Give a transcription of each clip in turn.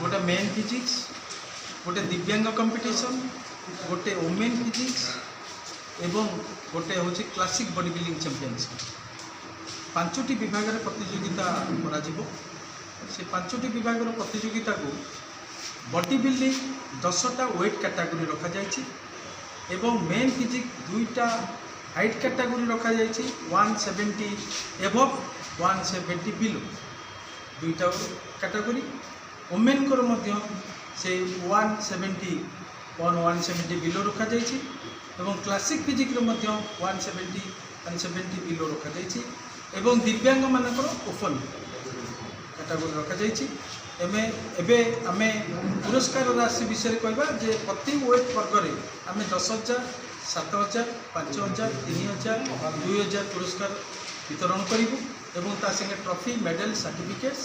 गोटे main physics गोटे दिव्यांग कंपटीशन गोटे वुमेन फिजिक्स एवं गोटे हूँ क्लासिक बॉडी बिल्डिंग चैंपियनशिप पांचटी विभाग में प्रतियोगिता करा से पांचटी विभाग प्रतियोगिता को बॉडी बिल्डिंग 10टा वेट कैटेगरी रखा जायछि एवं मेन फिजिक्स 2टा हाइट कैटेगरी रखा जायछि 170 एवं 170 बिलो 2टा कैटेगरी वुमेन को मध्य से 170 बिलो रखा जायछि एवं क्लासिक फिजिक्स मध्य 170 बिलो रखा जायछि एवं दिव्यांग मानकर ओपन कैटेगरी रखा जायछि एबे आमे पुरस्कार राशि विषय कहबा जे प्रति वेट वर्ग रे आमे 10,000 7,000 5,000 3,000 2,000 पुरस्कार वितरण करिबु एवं ता संगे ट्रॉफी मेडल सर्टिफिकेट्स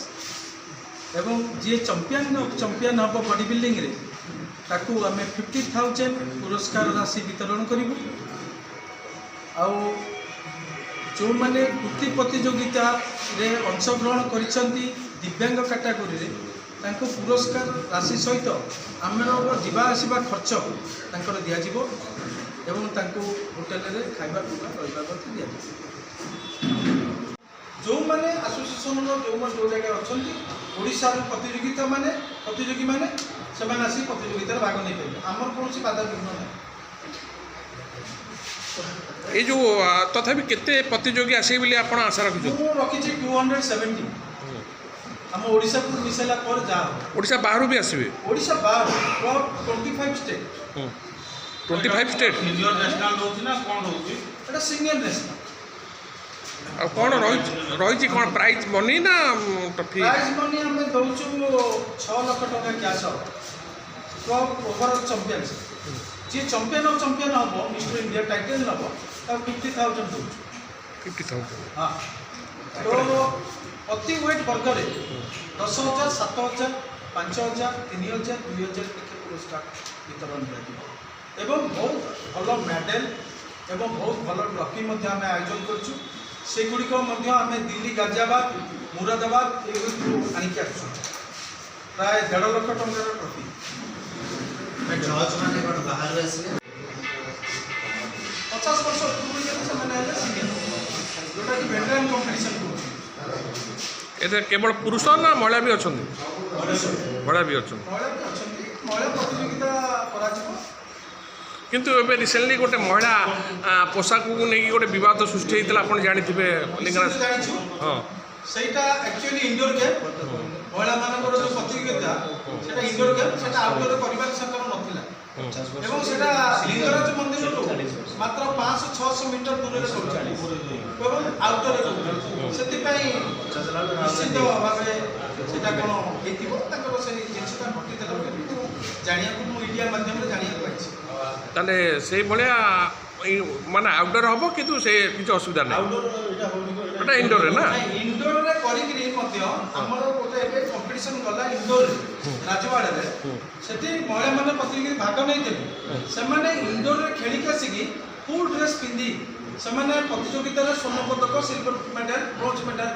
एवं जे चैंपियन हम बॉडी बिल्डिंग रे ताकू आमे 50,000 पुरस्कार राशि वितरण करिबु आउ जो माने वृत्ति प्रतियोगिता रे अंशग्रहण करिसंती दिव्यांग कैटेगरी रे तांको पुरस्कार राशि सहित आमर जीवा आसवा खर्च तांकर दिया जिवो एवं तांको होटल रे खाइबा पिबा रहिबा को दिया जिवो जो माने एसोसिएशन रो जो जगह अछंती ओडिसा रो प्रतियोगी माने से माने आसी प्रतियोगिता भाग नै पाइबे हमर कोनसी बाधा विघ्न नै ये जो तथापि केते प्रतियोगी आसे बोली आपण आशा रखिछु मु रखी 270 हम ओडिसा को मिसेला पर जा ओडिसा बाहर भी आसीबे ओडिसा बाहर 25 स्टेट 25 स्टेट सीनियर नेशनल होची ना कोन होची एटा सीनियर नेशनल आ कोन रही कोन प्राइज मनी ना ट्रॉफी प्राइज मनी हम दउछु 6 लाख टका कैश कप ओवरऑल चैंपियनशिप जी चैंपियन हम मिस्टर इंडिया टाइटल नब 50,000 दउछु 50,000 हाँ तो अति वेट वर्ग में 10,000 7,000 5,000 3,000 2,000 पुरस्कार वितरण कर बहुत भल मेडल एवं बहुत भल ट्रॉफी आम आयोजन करूँ से गुड़िक दिल्ली गाजियाबाद मुरादाबाद ये आणिक आस प्राय 1.5 लाख टंकार ट्रॉफी जज माने कोन बाहर आसीले 50 वर्ष पूर्व जोटा कि वेटरान कंपटीशन ये केवल पुरुष ना महिला भी अच्छा महिला भी अच्छा महिला प्रतियोगिता करा किंतु एबे रिसेंटली गोटे महिला पोशाक को नहीं गोटे विवाद सृष्टि होता आप जानते लिंगराज हाँ सेटा एक्चुअली इंडोर गेम महिला मानकर जो प्रतियोगिता सेटा इंडोर गेम सेटा आउटडोर परिवार संकर नथिला एवं सेटा लिंगराज मंदिर मात्र 500-600 मीटर दूर रे चलछि एवं आउटडोर सेति पई निश्चित भाबे सेटा कोन हेतिबो ताकर से जिनसटा घटी देला जानिया को मीडिया माध्यम रे जानिया पाइछि ताले से भलिया माने आउटडोर हबो किंतु से किछ असुविधा नै आउटडोर एटा इंडोर रे ना इंडोर रे करिकरी मध्य हमर गोटे एबे कंपटीशन गला इंडोर राजवाड़ा रे सेठी महिला माने प्रतियोगिता भाग नै देबे से माने इंडोर रे खेली के आसीकी फुल ड्रेस पिंदी से माने प्रतियोगिता रे स्वर्ण पदक सिल्वर मेडल ब्रोंज मेडल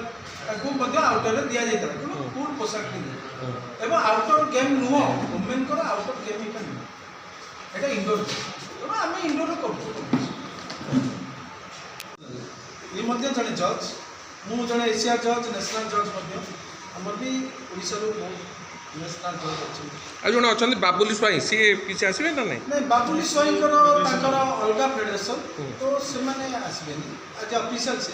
को मध्य आउटडोर रे दिया जायता कि फुल पोशाक पिंदी एवं आउटडोर गेम नुहो वुमेन को आउटडोर गेम इटा एटा इंडोर तो आम इंडोर करूँ ये मध्य जड़े जज मु जड़े एशिया जज नेशनल जज आमर भी ओडिशा नेशनल जज अच्छे आज जन अच्छा बाबुली स्वाई सी किसी आसवे ना नहीं बाबुली स्वाई अलग फेडरेशन तो से आसबे आज ऑफिशियल से